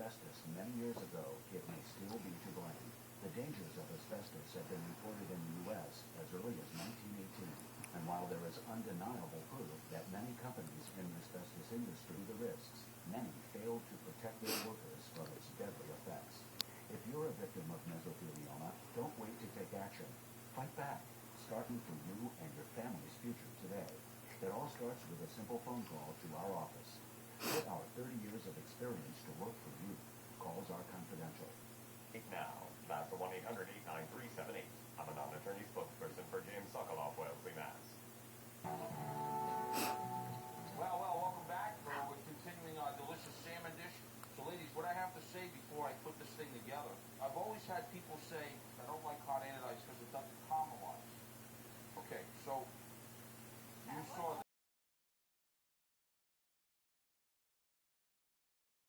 asbestos many years ago, it may still be to blame. The dangers of asbestos have been reported in the U.S. as early as 1918, and while there is undeniable proof that many companies in the asbestos industry the risks, many fail to protect their workers from its deadly effects. If you're a victim of mesothelioma, don't wait to take action. Fight back, starting for you and your family's future today. It all starts with a simple phone call to our office. Put our 30 years of experience to work for you. Calls are confidential. Now, that's the 1-800-893-78. I'm a non-attorney spokesperson for James Sokoloff, Wellesley, Mass. Well, welcome back. We're continuing our delicious salmon dish. So, ladies, what I have to say before I put this thing together, I've always had people say,